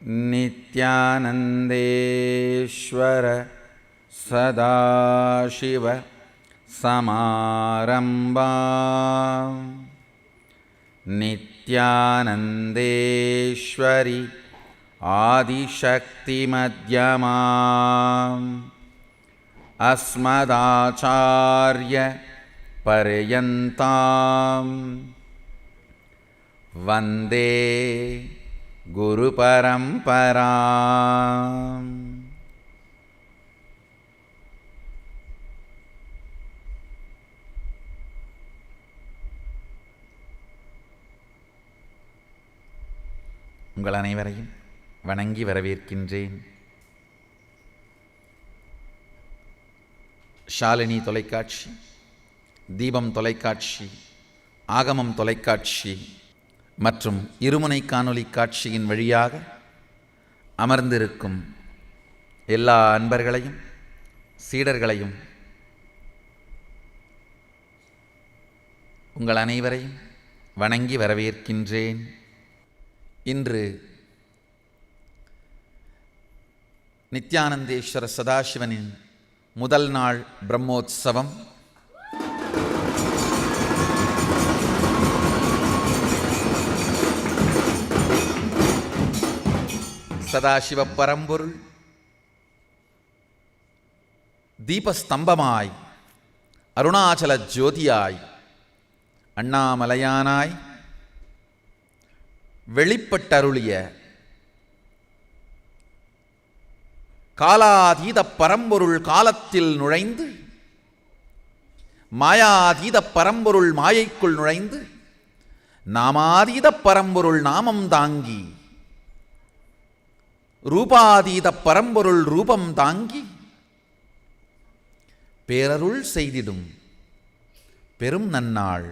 नित्यानन्देश्वर सदाशिव समारम्भां नित्यानन्देश्वरि आदिशक्तिमध्यमाम् अस्मदाचार्य पर्यन्तां वन्दे गुरुपरम्पराम्. உங்கள் அனைவரையும் வணங்கி வரவேற்கின்றேன். ஷாலினி தொலைக்காட்சி, தீபம் தொலைக்காட்சி, ஆகமம் தொலைக்காட்சி மற்றும் இருமுனை காணொளி காட்சியின் வழியாக அமர்ந்திருக்கும் எல்லா அன்பர்களையும் சீடர்களையும் உங்கள் அனைவரையும் வணங்கி வரவேற்கின்றேன். இன்று நித்யானந்தேஸ்வர சதாசிவனின் முதல் நாள் பிரம்மோத்சவம். சதாசிவ பரம்பொருள் தீபஸ்தம்பமாய், அருணாச்சல ஜோதியாய், அண்ணாமலையானாய் வெளிப்பட்டருளிய காலாதீத பரம்பொருள் காலத்தில் நுழைந்து, மாயாதீத பரம்பொருள் மாயைக்குள் நுழைந்து, நாமாதீத பரம்பொருள் நாமம் தாங்கி, ரூபாதீத பரம்பொருள் ரூபம் தாங்கி பேரருள் செய்திடும் பெரும் நன்னாள்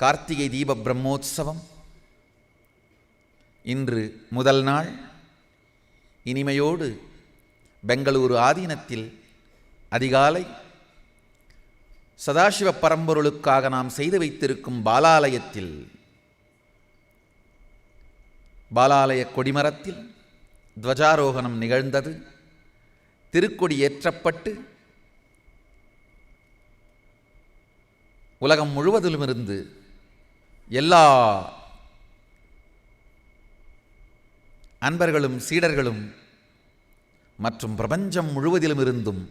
கார்த்திகை தீப பிரம்மோத்சவம். இன்று முதல் நாள். இனிமையோடு பெங்களூரு ஆதீனத்தில் அதிகாலை சதாசிவ பரம்பொருளுக்காக நாம் செய்து வைத்திருக்கும் பாலாலயத்தில், பாலாலய கொடிமரத்தில் துவஜாரோகணம் நிகழ்ந்தது. திருக்கொடி ஏற்றப்பட்டு உலகம் முழுவதிலுமிருந்து எல்லா அன்பர்களும் சீடர்களும் மற்றும் பிரபஞ்சம் முழுவதிலும் இருந்தும்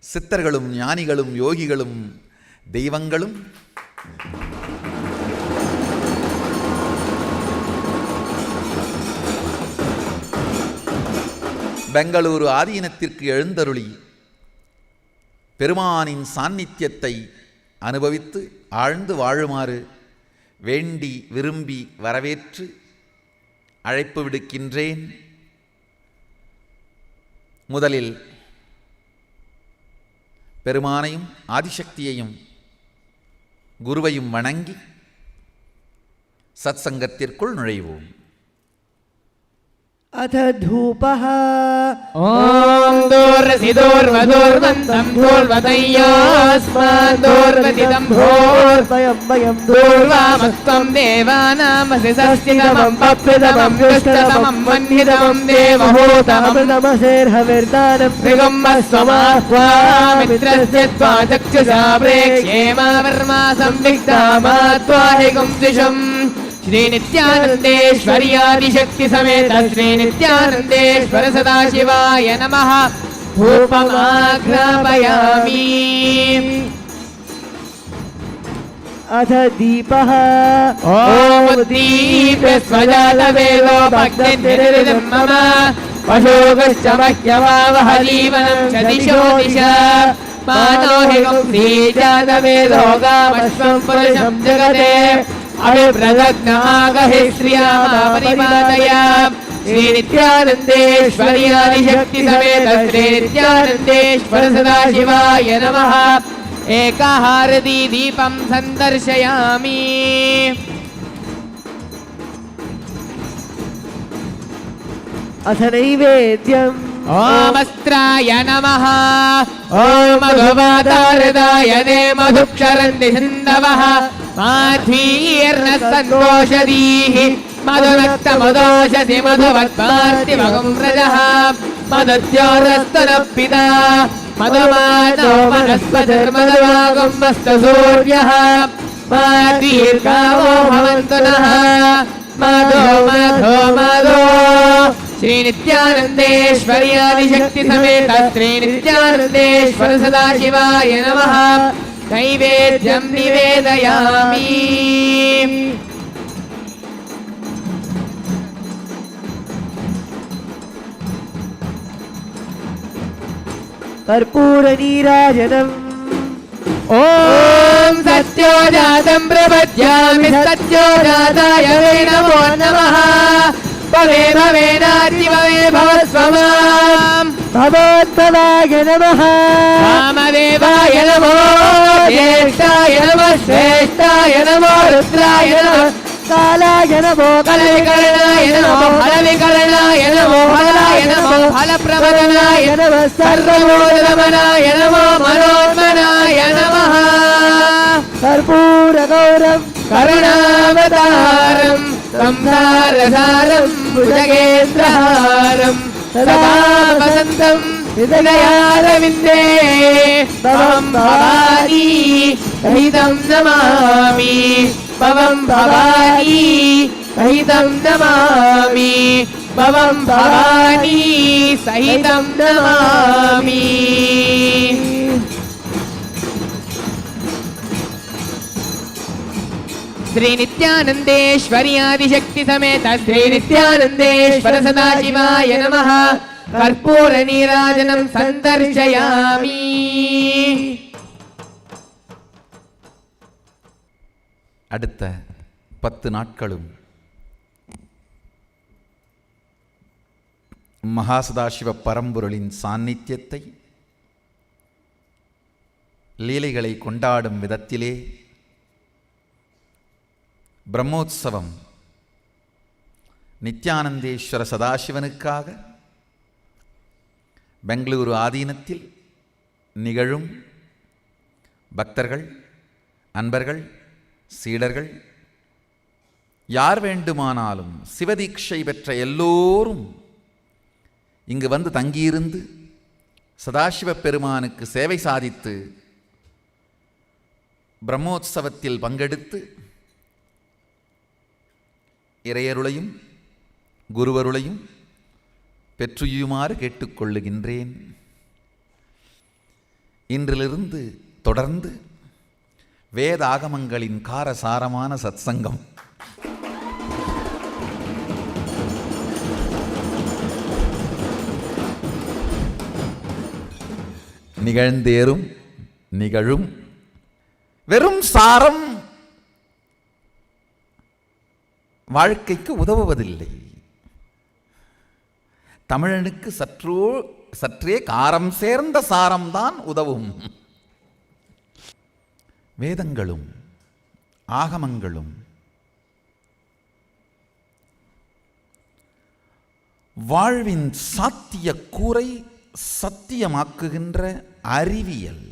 சித்தர்களும் ஞானிகளும் யோகிகளும் தெய்வங்களும் பெங்களூரு ஆதீனத்திற்கு எழுந்தருளி பெருமானின் சாநித்தியத்தை அனுபவித்து ஆழ்ந்து வாழுமாறு வேண்டி விரும்பி வரவேற்று அழைப்பு விடுக்கின்றேன். முதலில் பெருமானையும் ஆதிசக்தியையும் குருவையும் வணங்கி சத்சங்கத்திற்குள் நுழைவோம். अथ धूपः ॐ दूर्वसिदूर्वदूर्वन्तं दूर्वतय्योऽस्मादूर्वसिदं भूर्वयं दूर्वामस्त्वं देवानामसि सस्तितमं पप्रितमं दुष्टतमं वह्नितमं देवहूतमं नमसेर्हविर्दानं त्रिगुम्मस्वमाह्वामित्रस्य त्वा चक्षुषा प्रेक्ष्ये मा वर्मा संविक्ता मा त्वाहिगुं दिशम्. श्री नित्यानंदेश्वरी आदिशक्ति समेत श्री नित्यानंदेश्वर सदाशिवाय नमः. धूपमाघ्रापयामि. अथ दीपः ॐ दीपे स्वजातवेदो भक्तिर्निर्विदं मम पशोगश्च मह्यवावह जीवनं च दिशो दिशा. मानो हि श्रीजातवेदो गामश्वं पुरुषं जगते अभिप्रदग्नागहि श्रियामापरिपादया. श्री नित्यानंदेश्वरी आदिशक्ति समेत श्री नित्यानंदेश्वर सदाशिवाय नमः. एकाहारती दीपं संदर्शयामि. अथ नैवेद्यम् ओमस्त्राय नमः। ओम मधुवातारदाय दे मधुक्षरन्ति सिन्धवः माध्वीर्न सन्तोषदीः मधुनक्तमदोषसि मधुवत्पार्थिवगं रजः मदत्योरस्तनः पिता मधुमानो वनस्पतिर्मधुवागं वस्तसूर्यः मा दीर्घावो भवन्तु नः मधो मधो मधो श्रीनित्यानन्देश्वरी आदिशक्ति समेत श्रीनित्यानन्देश्वर सदाशिवाय नमः नैवेद्यं निवेदयामि कर्पूरनीराजनम् ॐ सत्योजातं प्रपद्यामि सत्योजाताय वै नमो नमः भवे भवेनादिभवे भवस्वमां भगवद्भवाय नमः वामदेवाय नमो ज्येष्ठाय नमः श्रेष्ठाय नमो रुद्राय नमः कालाय नमो कलविकलनाय नमो फलविकलनाय नमो फलाय नमो फलप्रवदनाय नमः सर्वमूलगमनाय नमो मनोन्मनाय नमः कर्पूरगौरं करुणावतारं संसारसारं भुजगेन्द्रहारं सदा वसन्तं हृदयारविन्दे भवं भवानी सहितं नमामि भवं भवानी सहितं नमामि भवं भवानी सहितं नमामि श्री नित्यानंदेश्वरी आदिशक्ति समेत श्री नित्यानंदेश्वर सदाशिवाय नमः कर्पूर नीराजनं सन्दर्शयामि அடுத்த 10 நாட்களும் மகாசதாசிவ பரம்பொருளின் சாநித்தியத்தை லீலைகளை கொண்டாடும் விதத்திலே பிரம்மோத்சவம் நித்யானந்தேஸ்வர சதாசிவனுக்காக பெங்களூரு ஆதீனத்தில் நிகழும் பக்தர்கள், அன்பர்கள், சீடர்கள் யார் வேண்டுமானாலும் சிவதீட்சை பெற்ற எல்லோரும் இங்கு வந்து தங்கியிருந்து சதாசிவ பெருமானுக்கு சேவை சாதித்து பிரம்மோத்சவத்தில் பங்கெடுத்து இறையருளையும் குருவருளையும் பெற்றுயுமாறு கேட்டுக்கொள்ளுகின்றேன். இன்றிலிருந்து தொடர்ந்து வேதாகமங்களின் காரசாரமான சத்சங்கம் நிகழ்ந்தேறும் நிகழும். வெறும் சாரம் வாழ்க்கைக்கு உதவுவதில்லை. தமிழனுக்கு சற்றே காரம் சேர்ந்த சாரம்தான் உதவும். வேதங்களும் ஆகமங்களும் வாழ்வின் சாத்திய கூரை சத்தியமாக்குகின்ற அறிவியல்.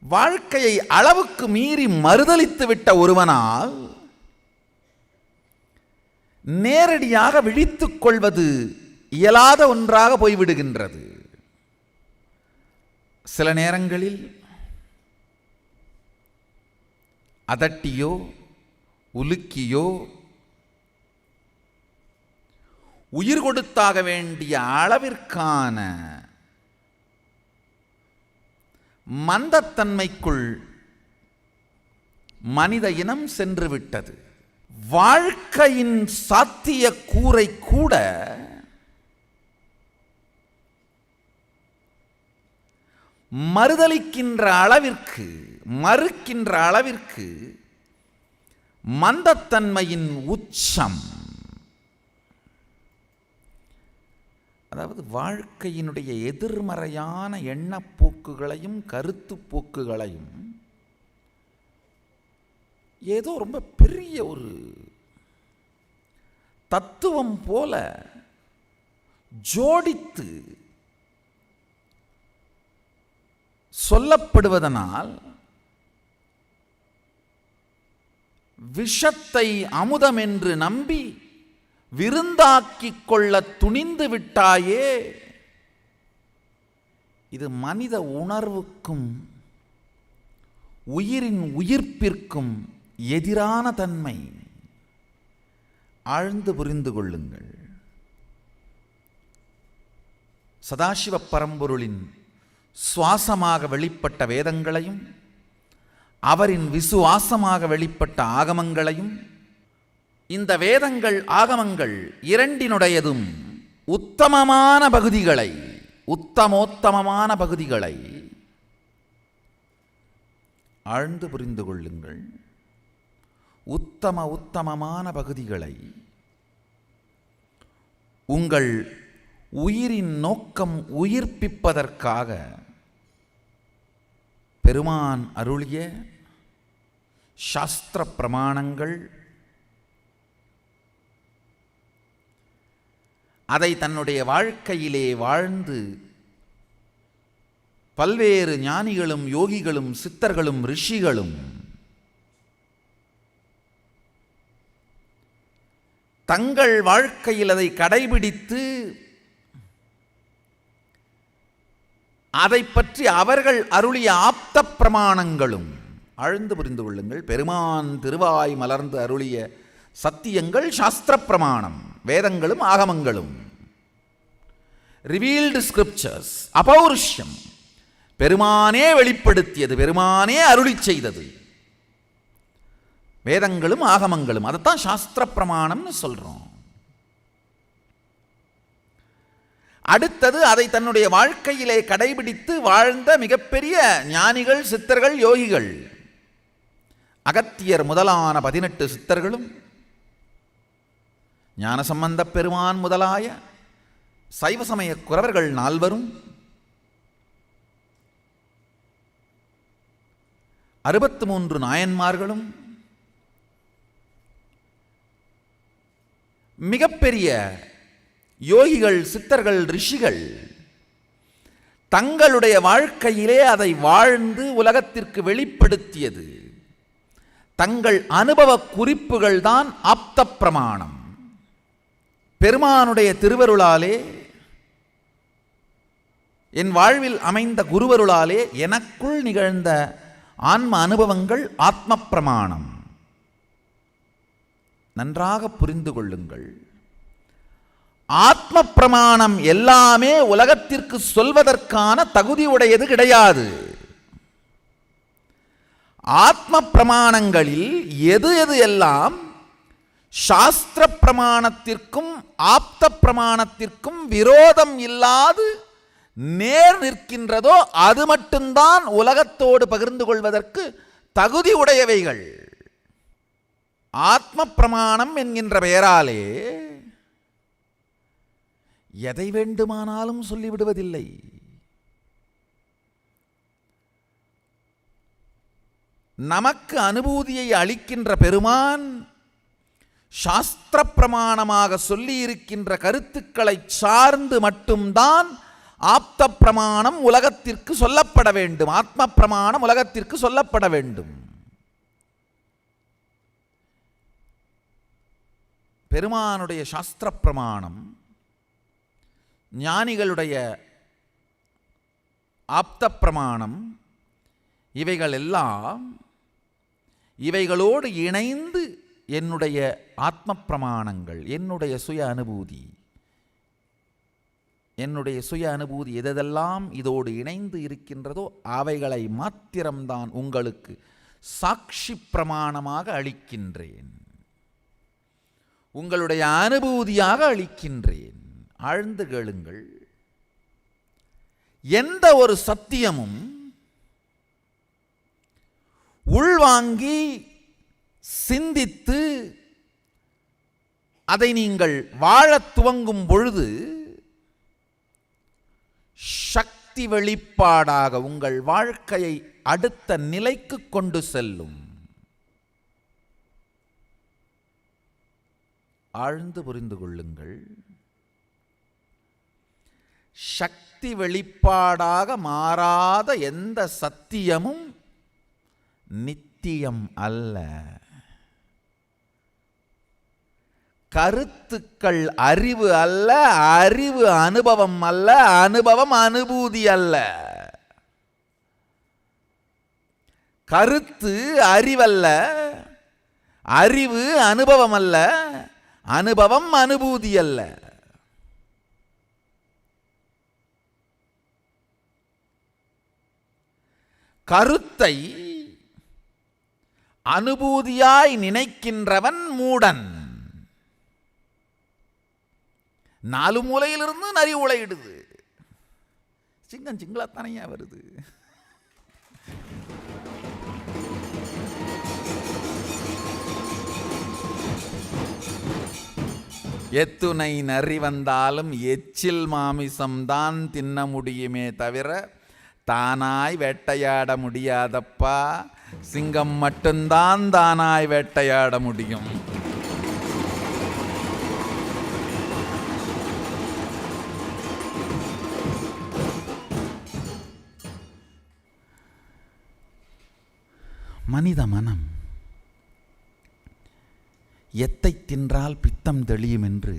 வாழ்க்கையை அளவுக்கு மீறி மறுதலித்து விட்ட ஒருவனால் நேரடியாக விழித்துக் கொள்வது இயலாத ஒன்றாக போய்விடுகின்றது. சில நேரங்களில் அதட்டியோ உலுக்கியோ உயிர் கொடுத்தாக வேண்டிய அளவிற்கான மந்தத்தன்மைக்குள் மனித இனம் சென்று விட்டது. வாழ்க்கையின் சாத்திய கூரை கூட மறுதலிக்கின்ற அளவிற்கு, மறுக்கின்ற அளவிற்கு மந்தத்தன்மையின் உச்சம். அதாவது வாழ்க்கையினுடைய எதிர்மறையான எண்ணப்போக்குகளையும் கருத்து போக்குகளையும் ஏதோ ரொம்ப பெரிய ஒரு தத்துவம் போல ஜோடித்து சொல்லப்படுவதனால் விஷத்தை அமுதம் என்று நம்பி விருந்தாக்கிக் கொள்ள துணிந்து விட்டாயே. இது மனித உணர்வுக்கும் உயிரின் உயிர்ப்பிற்கும் எதிரான தன்மை. ஆழ்ந்து புரிந்து கொள்ளுங்கள். சதாசிவ பரம்பொருளின் சுவாசமாக வெளிப்பட்ட வேதங்களையும் அவரின் விசுவாசமாக வெளிப்பட்ட ஆகமங்களையும், இந்த வேதங்கள் ஆகமங்கள் இரண்டினுடையதும் உத்தமமான பகுதிகளை, உத்தமோத்தமமான பகுதிகளை ஆழ்ந்து புரிந்து கொள்ளுங்கள். உத்தமமான பகுதிகளை உங்கள் உயிரின் நோக்கம் உயிர்ப்பிப்பதற்காக பெருமான் அருளிய சாஸ்திர பிரமாணங்கள், அதை தன்னுடைய வாழ்க்கையிலே வாழ்ந்து பல்வேறு ஞானிகளும் யோகிகளும் சித்தர்களும் ரிஷிகளும் தங்கள் வாழ்க்கையில் அதை கடைபிடித்து அதை பற்றி அவர்கள் அருளிய ஆப்த பிரமாணங்களும். ஆழ்ந்து புரிந்து கொள்ளுங்கள். பெருமான் திருவாய் மலர்ந்து அருளிய சத்தியங்கள் சாஸ்திர பிரமாணம், வேதங்களும் ஆகமங்களும். ரிவீல்டு ஸ்கிரிப்சர்ஸ், அபௌருஷ்யம், பெருமானே வெளிப்படுத்தியது, பெருமானே அருளி செய்தது. வேதங்களும் ஆகமங்களும், அதைத்தான் சாஸ்திர பிரமாணம்னு சொல்றோம். அடுத்தது அதை தன்னுடைய வாழ்க்கையிலே கடைபிடித்து வாழ்ந்த மிகப்பெரிய ஞானிகள், சித்தர்கள், யோகிகள். அகத்தியர் முதலான 18 சித்தர்களும், ஞானசம்பந்தப் பெருமான் முதலாய சைவ சமய குரவர்கள் 4வரும், 63 நாயன்மார்களும், மிகப்பெரிய யோகிகள், சித்தர்கள், ரிஷிகள் தங்களுடைய வாழ்க்கையிலே அதை வாழ்ந்து உலகத்திற்கு வெளிப்படுத்தியது தங்கள் அனுபவ குறிப்புகள் தான் ஆப்த பிரமாணம். பெருமானுடைய திருவருளாலே, என் வாழ்வில் அமைந்த குருவருளாலே எனக்குள் நிகழ்ந்த ஆன்ம அனுபவங்கள் ஆத்ம பிரமாணம். நன்றாக புரிந்து கொள்ளுங்கள். ஆத்ம பிரமாணம் எல்லாமே உலகத்திற்கு சொல்வதற்கான தகுதி உடையது கிடையாது. ஆத்ம பிரமாணங்களில் எது எது எல்லாம் சாஸ்திர பிரமாணத்திற்கும் ஆப்த பிரமாணத்திற்கும் விரோதம் இல்லாது நேர் நிற்கின்றதோ அது மட்டும்தான் உலகத்தோடு பகிர்ந்து கொள்வதற்கு தகுதி உடையவைகள். ஆத்ம பிரமாணம் என்கின்ற பெயராலே எதை வேண்டுமானாலும் சொல்லிவிடுவதில்லை. நமக்கு அனுபூதியை அளிக்கின்ற பெருமான் சாஸ்திர பிரமாணமாக சொல்லி இருக்கின்ற கருத்துக்களை சார்ந்து மட்டும்தான் ஆப்த பிரமாணம் உலகத்திற்கு சொல்லப்பட வேண்டும், ஆத்ம பிரமாணம் உலகத்திற்கு சொல்லப்பட வேண்டும். பெருமானுடைய சாஸ்திர பிரமாணம், ஞானிகளுடைய ஆப்த பிரமாணம், இவைகள் எல்லாம் இவைகளோடு இணைந்து என்னுடைய ஆத்ம பிரமாணங்கள், என்னுடைய சுய அனுபூதி, என்னுடைய சுய அனுபூதி எதெல்லாம் இதோடு இணைந்து இருக்கின்றதோ அவைகளை மாத்திரம்தான் உங்களுக்கு சாட்சி பிரமாணமாக அளிக்கின்றேன், உங்களுடைய அனுபூதியாக அளிக்கின்றேன். ஆழ்ந்து கேளுங்கள். எந்த ஒரு சத்தியமும் உள்வாங்கி சிந்தித்து அதை நீங்கள் வாழத் துவங்கும் பொழுது சக்தி வெளிப்பாடாக உங்கள் வாழ்க்கையை அடுத்த நிலைக்கு கொண்டு செல்லும். ஆழ்ந்து புரிந்து கொள்ளுங்கள். சக்தி வெளிப்பாடாக மாறாத எந்த சத்தியமும் நித்தியம் அல்ல. கருத்துக்கள் அறிவு அல்ல, அறிவு அனுபவம் அல்ல, அனுபவம் அனுபூதி அல்ல. கருத்து அறிவல்ல, அறிவு அனுபவம் அல்ல, அனுபவம் அனுபூதி அல்ல. கருத்தை அனுபூதியாய் நினைக்கின்றவன் மூடன். நாலு மூலையிலிருந்து நரி உளையிடுது. சிங்கம் சிங்களாத்தானையா வருது. எத்துணை நரி வந்தாலும் எச்சில் மாமிசம்தான் தின்ன முடியுமே தவிர தானாய் வேட்டையாட முடியாதப்பா. சிங்கம் மட்டும்தான் தானாய் வேட்டையாட முடியும். மனித மனம் எத்தை தின்றால் பித்தம் தெளியும் என்று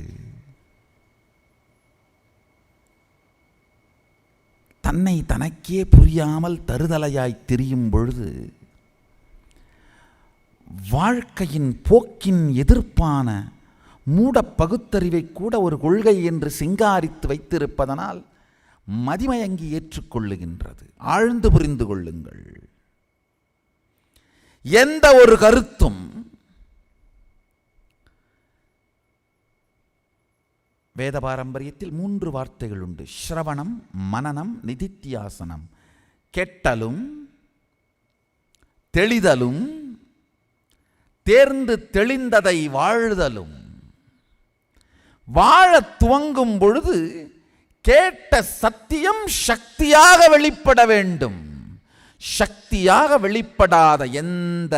தன்னை தனக்கே புரியாமல் தருதலையாய் திரியும் பொழுது வாழ்க்கையின் போக்கின் எதிர்ப்பான மூட பகுத்தறிவை கூட ஒரு கொள்கை என்று சிங்காரித்து வைத்திருப்பதனால் மதிமயங்கி ஏற்றுக்கொள்ளுகின்றது. ஆழ்ந்து புரிந்து கொள்ளுங்கள். எந்த ஒரு கருத்தும் வேத பாரம்பரியத்தில் 3 வார்த்தைகள் உண்டு. ஸ்ரவணம், மனனம், நிதித்தியாசனம். கெட்டலும் தெளிதலும் தேர்ந்து தெளிந்ததை வாழ்தலும். வாழ துவங்கும் பொழுது கேட்ட சத்தியம் சக்தியாக வெளிப்பட வேண்டும். சக்தியாக வெளிப்படாத எந்த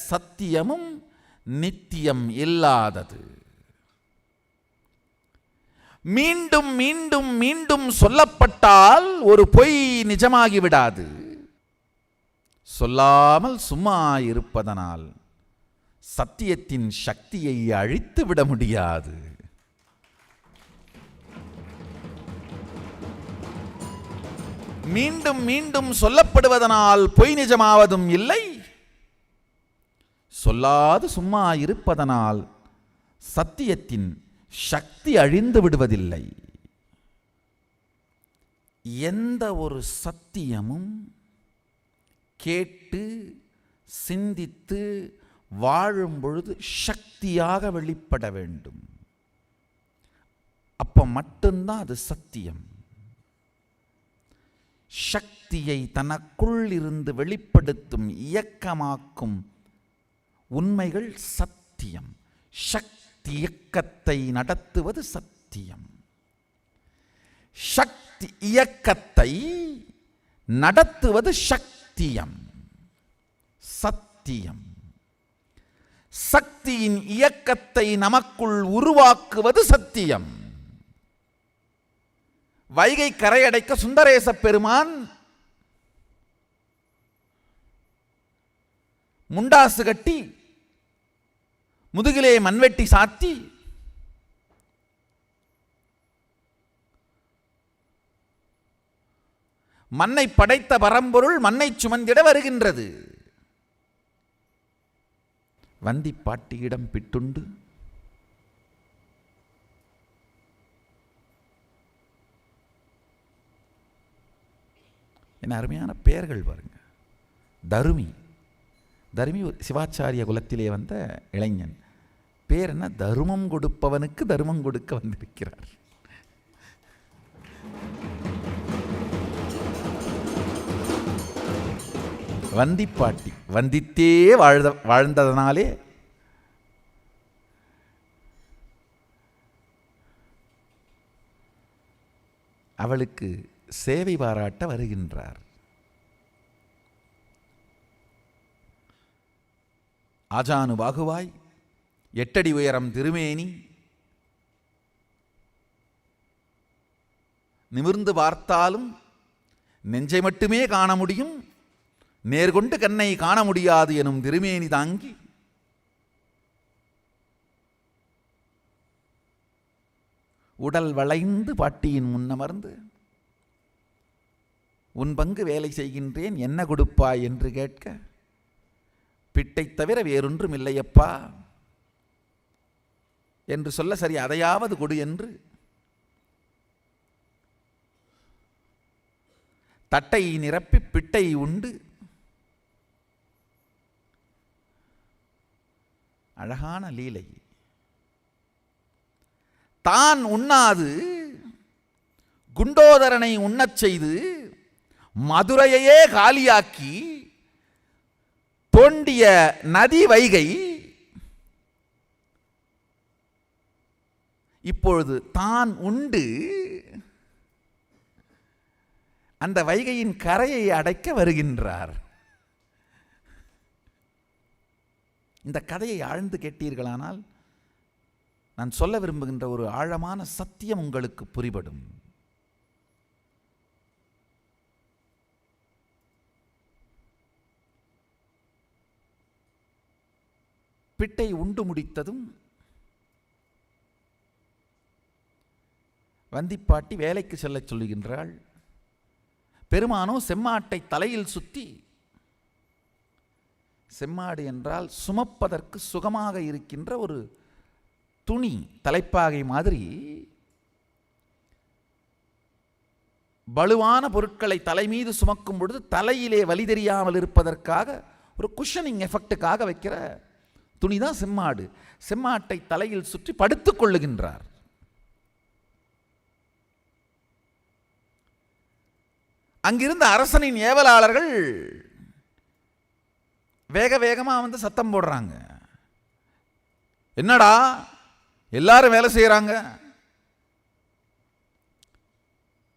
சத்தியமும் நித்தியம் இல்லாதது. மீண்டும் மீண்டும் மீண்டும் சொல்லப்பட்டால் ஒரு பொய் நிஜமாகி விடாது. சொல்லாமல் சும்மா இருப்பதனால் சத்தியத்தின் சக்தியை அழித்து விட முடியாது. மீண்டும் மீண்டும் சொல்லப்படுவதனால் பொய் நிஜமாவதும் இல்லை. சொல்லாது சும்மா இருப்பதனால் சத்தியத்தின் சக்தி அழிந்து விடுவதில்லை. எந்த ஒரு சத்தியமும் கேட்டு சிந்தித்து வாழும் பொழுது சக்தியாக வெளிப்பட வேண்டும். அப்ப மட்டும்தான் அது சத்தியம். சக்தியை தனக்குள் இருந்து வெளிப்படுத்தும் இயக்கமாக்கும் உண்மைகள் சத்தியம். சக்தி இயக்கத்தை நடத்துவது சத்தியம். சக்தி இயக்கத்தை நடத்துவது சக்தியம், சத்தியம். சக்தியின் இயக்கத்தை நமக்குள் உருவாக்குவது சத்தியம். வைகை கரையடைக்க சுந்தரேச பெருமான் முண்டாசு கட்டி முதுகிலே மண்வெட்டி சாத்தி மண்ணை படைத்த பரம்பொருள் மண்ணை சுமந்திட வருகின்றது. வந்தி பாட்டியிடம் பிட்டுண்டு என்ன அருமையான பெயர்கள் பாருங்க. தருமி. தருமி ஒரு சிவாச்சாரிய குலத்திலே வந்த இளைஞன். பேர் என்ன? தருமம் கொடுப்பவனுக்கு தருமம் கொடுக்க வந்திருக்கிறார். வந்திப்பாட்டி வந்தித்தே வாழ்ந்ததனாலே அவளுக்கு சேவை பாராட்ட வருகின்றார். ஆஜானு பாகுவாய் 8 அடி உயரம் திருமேனி, நிமிர்ந்து பார்த்தாலும் நெஞ்சை மட்டுமே காண முடியும், நேர்கொண்டு கண்ணை காண முடியாது எனும் திருமேனி தாங்கி உடல் வளைந்து பாட்டியின் முன்னமர்ந்து உன் பங்கு வேலை செய்கின்றேன் என்ன கொடுப்பாய் என்று கேட்க, பிட்டை தவிர வேறொன்றும் இல்லையப்பா என்று சொல்ல, சரி அதையாவது கொடு என்று தட்டை நிரப்பி பிட்டை உண்டு அழகான லீலை. தான் உண்ணாது குண்டோதரனை உண்ணச் செய்து மதுரையையே காலியாக்கி தோண்டிய நதி வைகை இப்பொழுது தான் உண்டு அந்த வைகையின் கரையை அடைக்க வருகின்றார். இந்த கதையை ஆழ்ந்து கேட்டீர்களானால் நான் சொல்ல விரும்புகின்ற ஒரு ஆழமான சத்தியம் உங்களுக்கு புரிபடும். பிட்டை உண்டு முடித்ததும் வந்திப்பாட்டி வேலைக்கு செல்லச் சொல்லுகின்றாள். பெருமானோ செம்மாட்டை தலையில் சுத்தி, செம்மாடு என்றால் சுமப்பதற்கு சுகமாக இருக்கின்ற ஒரு துணி, தலைப்பாகை மாதிரி வலுவான பொருட்களை தலை மீது சுமக்கும் பொழுது தலையிலே வலி தெரியாமல் இருப்பதற்காக ஒரு குஷனிங் எஃபெக்டுக்காக வைக்கிற துணிதான் செம்மாடு. செம்மாட்டை தலையில் சுற்றி படுத்துக் கொள்ளுகின்றார். அங்கிருந்த அரசனின் ஏவலாளர்கள் வேக வேகமாக வந்து சத்தம் போடுறாங்க. என்னடா எல்லாரும் வேலை செய்யறாங்க,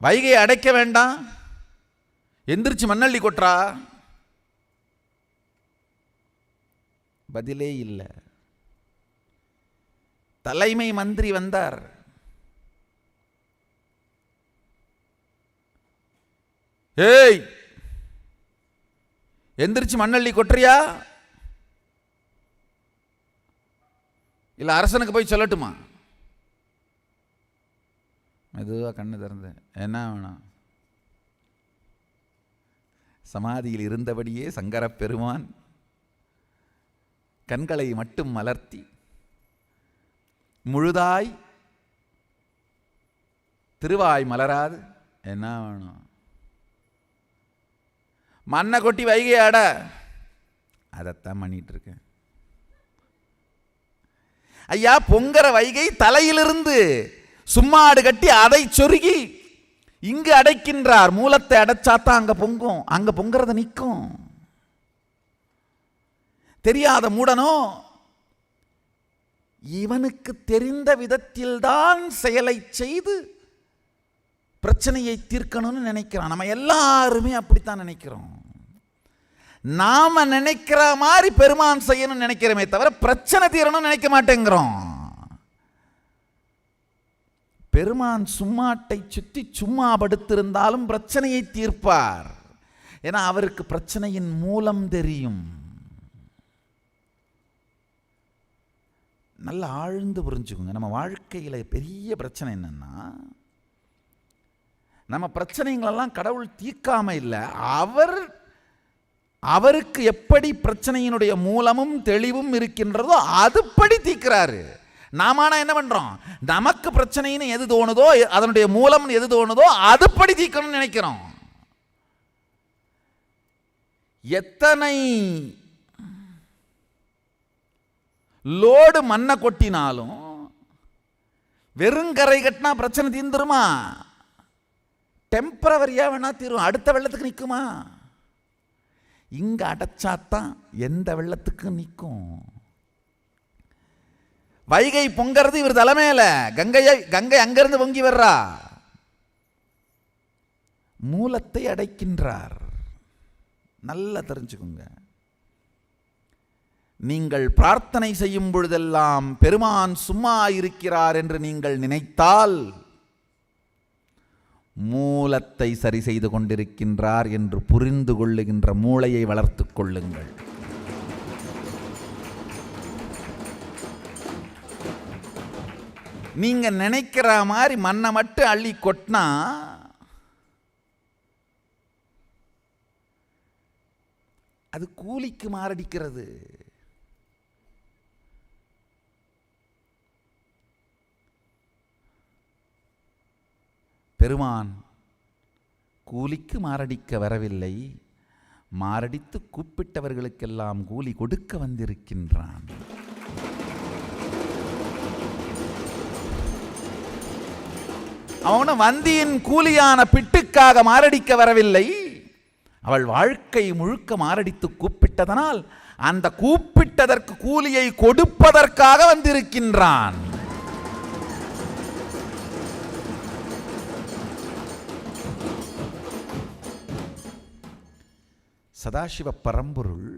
வைகையை அடைக்க வேண்டாம், எந்திரிச்சு மண்ணள்ளி கொட்டுறா. பதிலே இல்லை. தலைமை மந்திரி வந்தார். ஏய், எந்திரிச்சு மண்ணள்ளி கொட்டுறியா இல்ல அரசனுக்கு போய் சொல்லட்டுமா? மெதுவாக கண்ணு திறந்து, என்ன வேணும்? சமாதியில் இருந்தபடியே சங்கரப் பெருமான் கண்களை மட்டும் மலர்த்தி முழுதாய் திருவாய் மலராது, என்ன வேணும்? மண்ணை கொட்டி வைகை ஆட. அதைத்தான் பண்ணிட்டு இருக்கேன் ஐயா. பொங்கற வைகை தலையிலிருந்து சும்மாடு கட்டி அதை சொருகி இங்கு அடைக்கின்றார். மூலத்தை அடைச்சாத்தான் அங்க பொங்கும், அங்க பொங்கறத நிற்கும். தெரியாத மூடனோ இவனுக்கு தெரிந்த விதத்தில்தான் செயலை செய்து பிரச்சனையை தீர்க்கணும்னு நினைக்கிறான். நம்ம எல்லாருமே அப்படித்தான் நினைக்கிறோம். நாம நினைக்கிற மாதிரி பெருமான் செய்யணும்னு நினைக்கிறோமே தவிர பிரச்சனை தீரணும்னு நினைக்க மாட்டேங்கிறோம். பெருமான் சும்மாட்டை சுற்றி சும்மா படுத்திருந்தாலும் பிரச்சனையை தீர்ப்பார். ஏன்னா அவருக்கு பிரச்சனையின் மூலம் தெரியும். நல்லா ஆழ்ந்து புரிஞ்சுக்கோங்க. நம்ம வாழ்க்கையில் பெரிய பிரச்சனை என்னன்னா, நம்ம பிரச்சனைகளெல்லாம் கடவுள் தீர்க்காம இல்லை, அவருக்கு எப்படி பிரச்சனையினுடைய மூலமும் தெளிவும் இருக்கின்றதோ அதுபடி தீர்க்கிறாரு. நாம என்ன பண்றோம்? நமக்கு பிரச்சனைன்னு எது தோணுதோ, அதனுடைய மூலம் எது தோணுதோ அதுபடி தீர்க்கணும்னு நினைக்கிறோம். எத்தனை லோடு மண்ணை கொட்டினாலும் வெறுங்கரை கட்டினா பிரச்சனை தீர்ந்துருமா? டெம்பரவரியா வேணா தீரும், அடுத்த வெள்ளத்துக்கு நிற்குமா? இங்க அடைச்சாத்தான் எந்த வெள்ளத்துக்கும் நிற்கும். வைகை பொங்கிறது இவர் தலைமையில, கங்கை அங்கிருந்து பொங்கி வர்றா. மூலத்தை அடைக்கின்றார். நல்லா தெரிஞ்சுக்கோங்க. நீங்கள் பிரார்த்தனை செய்யும் பொழுதெல்லாம் பெருமான் சும்மா இருக்கிறார் என்று நீங்கள் நினைத்தால் மூலத்தை சரி செய்து கொண்டிருக்கின்றார் என்று புரிந்து கொள்ளுகின்ற மூளையை வளர்த்துக் கொள்ளுங்கள். நீங்க நினைக்கிற மாதிரி மண்ணை மட்டும் அள்ளி கொட்டினா அது கூலிக்கு மாரடிக்கிறது. பெருமான் கூலிக்கு மாரடிக்க வரவில்லை, மாரடித்து கூப்பிட்டவர்களுக்கெல்லாம் கூலி கொடுக்க வந்திருக்கின்றான். அவன வந்தியின் கூலியான பிட்டுக்காக மாரடிக்க வரவில்லை, அவள் வாழ்க்கை முழுக்க மாரடித்து கூப்பிட்டதனால் அந்த கூப்பிட்டதற்கு கூலியை கொடுப்பதற்காக வந்திருக்கின்றான். சதாசிவ பரம்பொருள்.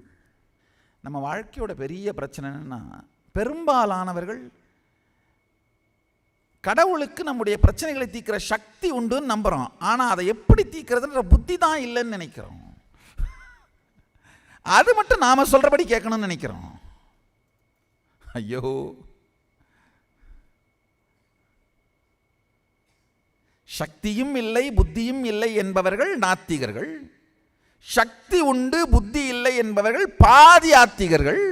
நம்ம வாழ்க்கையோட பெரிய பிரச்சனை என்னன்னா, பெரும்பாலானவர்கள் கடவுளுக்கு நம்முடைய பிரச்சனைகளை தீர்க்கிற சக்தி உண்டுன்னு நம்புகிறோம், ஆனால் அதை எப்படி தீர்க்கிறதுன்ற புத்தி தான் இல்லைன்னு நினைக்கிறோம். அது மட்டும் நாம சொல்றபடி கேட்கணும்னு நினைக்கிறோம். ஐயோ, சக்தியும் இல்லை புத்தியும் இல்லை என்பவர்கள் நாத்திகர்கள், சக்தி உண்டு புத்தி இல்லை என்பவர்கள் பாதி ஆத்திகர்கள்.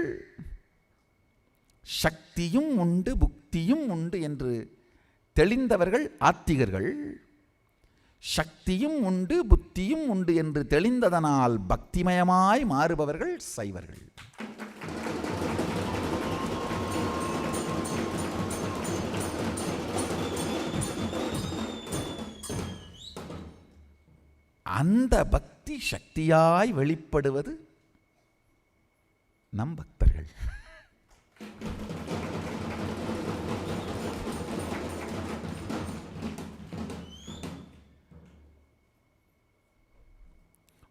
சக்தியும் உண்டு புத்தியும் உண்டு என்று தெளிந்தவர்கள் ஆத்திகர்கள், சக்தியும் உண்டு புத்தியும் உண்டு என்று தெளிந்ததனால் பக்திமயமாய் மாறுபவர்கள் சைவர்கள். அந்த பக்தி சக்தியாய் வெளிப்படுவது நம் பக்தர்கள்.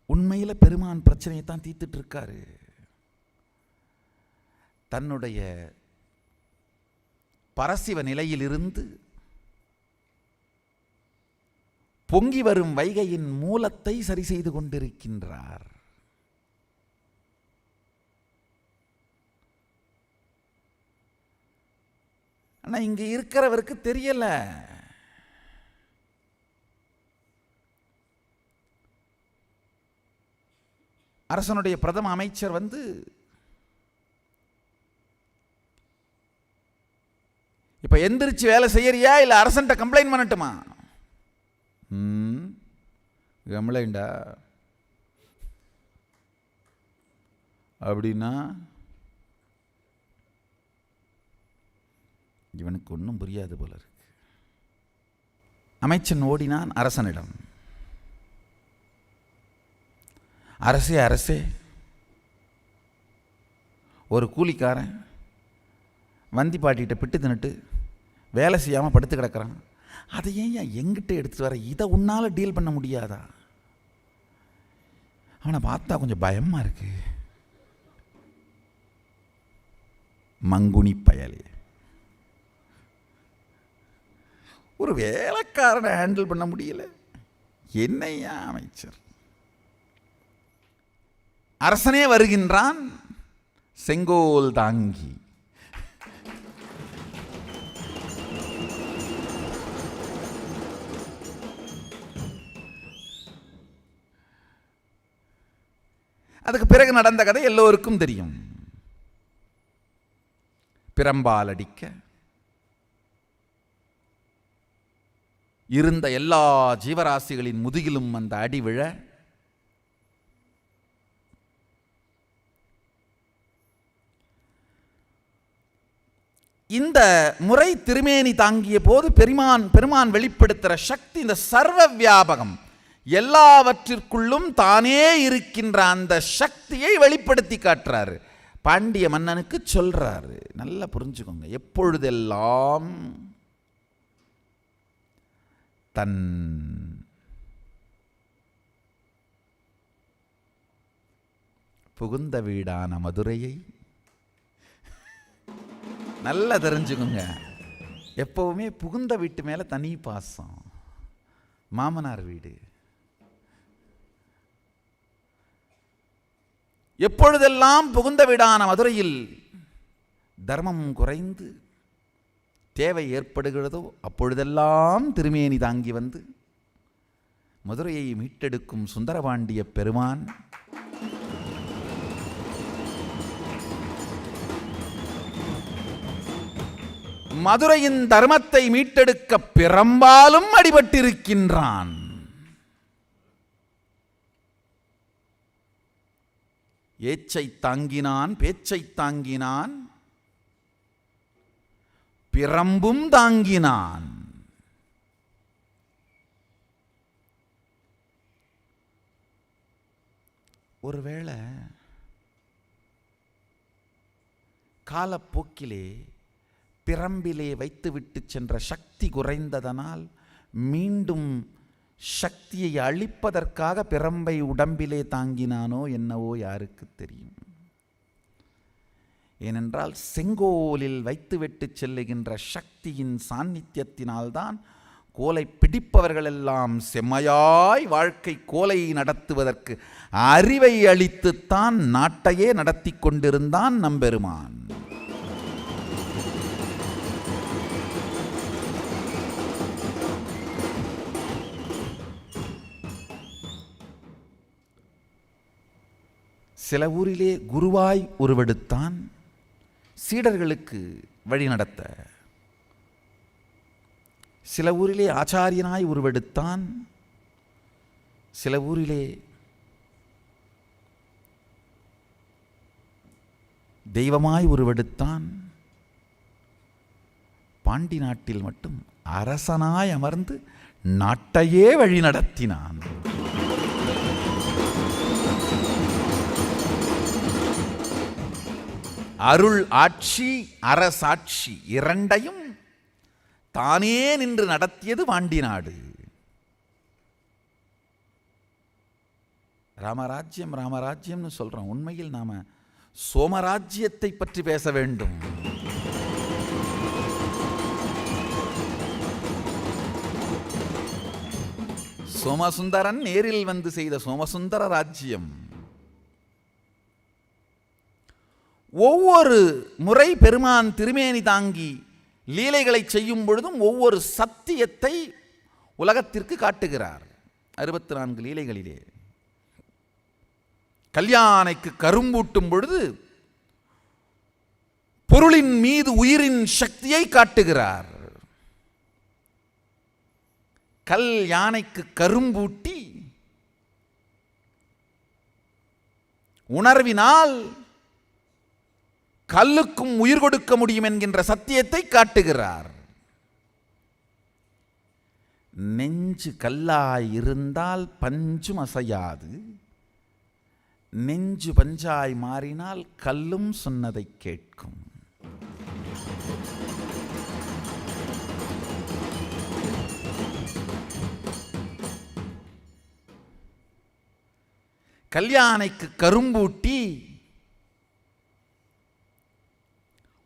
உண்மையில பெருமான் பிரச்சனையை தான் தீர்த்துட்டு இருக்காரு. தன்னுடைய பரசிவ நிலையிலிருந்து பொங்கி வரும் வைகையின் மூலத்தை சரி செய்து கொண்டிருக்கின்றார். ஆனா இங்க இருக்கிறவருக்கு தெரியல. அரசனுடைய பிரதம அமைச்சர் வந்து இப்ப எந்திரிச்சு வேலை செய்யறியா இல்ல அரசன்ட்ட கம்ப்ளைண்ட் பண்ணட்டுமா? கம்ப்ளைண்டா அப்படின்னா இவனுக்கு ஒன்றும் புரியாது போல இருக்கு. அமைச்சன் ஓடினான் அரசனிடம். அரசே அரசே, ஒரு கூலிக்காரன் வந்தி பாட்டிகிட்ட பிட்டு தின்னுட்டு வேலை செய்யாமல் படுத்து கிடக்கிறான், அதை ஏன் எங்கிட்ட எடுத்துட்டு வர? இதை உன்னால் டீல் பண்ண முடியாதா? அவனை பார்த்தா கொஞ்சம் பயமாக இருக்கு. மங்குனி பயலே, ஒரு வேலைக்காரனை ஹேண்டில் பண்ண முடியல, என்னையா அமைச்சர்? அரசனே வருகின்றான் செங்கோல் தாங்கி. அதுக்கு பிறகு நடந்த கதை எல்லோருக்கும் தெரியும். பிரம்பால் அடிக்க இருந்த எல்லா ஜீவராசிகளின் முதுகிலும் அந்த அடி விழ இந்த முறை திருமேனி தாங்கிய போது பெருமான் வெளிப்படுத்துகிற சக்தி இந்த சர்வ வியாபகம், எல்லாவற்றிற்குள்ளும் தானே இருக்கின்ற அந்த சக்தியை வெளிப்படுத்தி காட்டுறாரு. பாண்டிய மன்னனுக்கு சொல்றாரு, நல்லா புரிஞ்சுக்கோங்க, எப்பொழுதெல்லாம் தன் புகுந்த வீடான மதுரையை நல்லா தெரிஞ்சுக்கோங்க, எப்பவுமே புகுந்த வீட்டு மேல தனி பாசம். மாமனார் வீடு எப்பொழுதெல்லாம் புகுந்த வீடான மதுரையில் தர்மம் குறைந்து தேவை ஏற்படுகிறதோ அப்பொழுதெல்லாம் திருமேனி தாங்கி வந்து மதுரையை மீட்டெடுக்கும் சுந்தரபாண்டிய பெருமான் மதுரையின் தர்மத்தை மீட்டெடுக்க பிறம்பாலும் அடிபட்டிருக்கின்றான். ஏச்சை தாங்கினான், பேச்சை தாங்கினான், பிரம்பும் தாங்கினான். ஒருவேளை காலப்போக்கிலே பிரம்பிலே வைத்துவிட்டு சென்ற சக்தி குறைந்ததனால் மீண்டும் சக்தியை அளிப்பதற்காக பிரம்பை உடம்பிலே தாங்கினானோ என்னவோ யாருக்கு தெரியும். ஏனென்றால் செங்கோலில் வைத்துவிட்டு செல்லுகின்ற சக்தியின் சாநித்தியத்தினால்தான் கோலை பிடிப்பவர்களெல்லாம் செம்மையாய் வாழ்க்கை கோலை நடத்துவதற்கு அறிவை அளித்துத்தான் நாட்டையே நடத்தி கொண்டிருந்தான் நம்பெருமான். சில ஊரிலே குருவாய் உருவெடுத்தான் சீடர்களுக்கு வழி நடத்த. சில ஊரிலே ஆச்சாரியனாய் உருவெடுத்தான். சில ஊரிலே தெய்வமாய் உருவெடுத்தான். பாண்டி நாட்டில் மட்டும் அரசனாய் அமர்ந்து நாட்டையே வழி நடத்தினான். அருள் ஆட்சி அரசாட்சி இரண்டையும் தானே நின்று நடத்தியது பாண்டி நாடு. ராமராஜ்யம் ராமராஜ்யம்னு சொல்றோம். உண்மையில் நாம சோமராஜ்யத்தை பற்றி பேச வேண்டும். சோமசுந்தரன் நேரில் வந்து செய்த சோமசுந்தர ராஜ்யம். ஒவ்வொரு முறை பெருமான் திருமேனி தாங்கி லீலைகளை செய்யும் பொழுதும் ஒவ்வொரு சத்தியத்தை உலகத்திற்கு காட்டுகிறார். 64 லீலைகளிலே கல்யாணைக்கு கரும்பூட்டும் பொழுது பொருளின் மீது உயிரின் சக்தியை காட்டுகிறார். கல் யானைக்கு கரும்பூட்டி உணர்வினால் கல்லுக்கும் உயிர் கொடுக்க முடியும் என்கின்ற சத்தியத்தை காட்டுகிறார். நெஞ்சு கல்லாய் இருந்தால் பஞ்சும் அசையாது, நெஞ்சு பஞ்சாய் மாறினால் கல்லும் சொன்னதை கேட்கும். கல்யாணைக்கு கரும்பூட்டி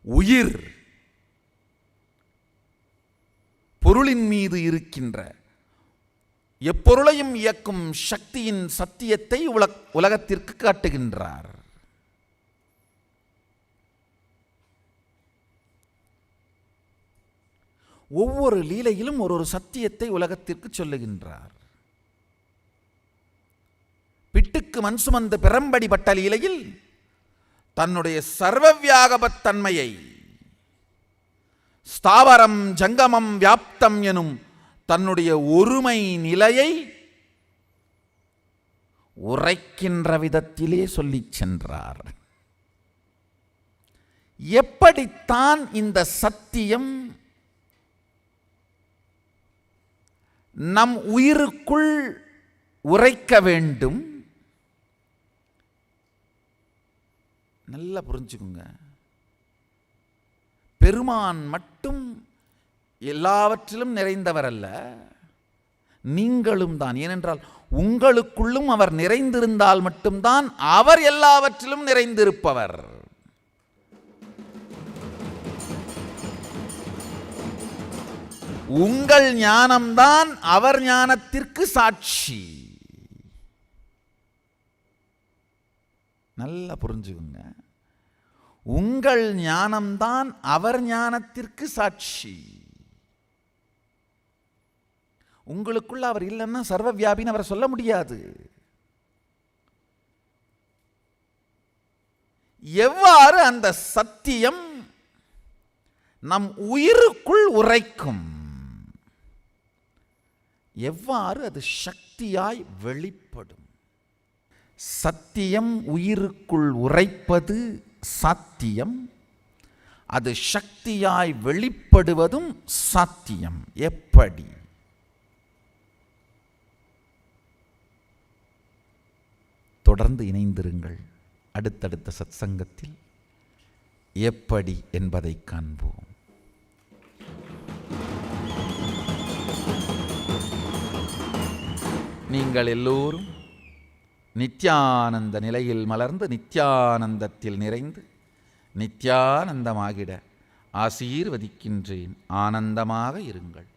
உயிர் பொருளின் மீது இருக்கின்ற எப்பொருளையும் இயக்கும் சக்தியின் சத்தியத்தை உலகத்திற்கு காட்டுகின்றார். ஒவ்வொரு லீலையிலும் ஒரு சத்தியத்தை உலகத்திற்கு சொல்லுகின்றார். பிட்டுக்கு மண் சுமந்த பிரம்படி பட்ட லீலையில் தன்னுடைய சர்வவியாகபத்தன்மையை ஸ்தாவரம் ஜங்கமம் வியாப்தம் எனும் தன்னுடைய ஒருமை நிலையை உரைக்கின்ற விதத்திலே சொல்லிச் சென்றார். எப்படித்தான் இந்த சத்தியம் நம் உயிருக்குள் உரைக்க வேண்டும்? நல்லா புரிஞ்சுக்குங்க. பெருமான் மட்டும் எல்லாவற்றிலும் நிறைந்தவர் அல்ல, நீங்களும் தான். ஏனென்றால் உங்களுக்குள்ளும் அவர் நிறைந்திருந்தால் மட்டும்தான் அவர் எல்லாவற்றிலும் நிறைந்திருப்பவர். உங்கள் ஞானம்தான் அவர் ஞானத்திற்கு சாட்சி. நல்லா புரிஞ்சுக்குங்க. உங்கள் ஞானம்தான் அவர் ஞானத்திற்கு சாட்சி. உங்களுக்குள்ள அவர் இல்லைன்னா சர்வ வியாபின்னு அவரை சொல்ல முடியாது. எவ்வாறு அந்த சத்தியம் நம் உயிருக்குள் உரைக்கும், எவ்வாறு அது சக்தியாய் வெளிப்படும். சத்தியம் உயிருக்குள் உரைப்பது சாத்தியம், அது சக்தியாய் வெளிப்படுவதும் சாத்தியம். எப்படி? தொடர்ந்து இணைந்திருங்கள். அடுத்தடுத்த சத்சங்கத்தில் எப்படி என்பதை காண்போம். நீங்கள் எல்லோரும் நித்யானந்த நிலையில் மலர்ந்து நித்யானந்தத்தில் நிறைந்து நித்யானந்தமாகிட ஆசீர்வதிக்கின்றேன். ஆனந்தமாக இருங்கள்.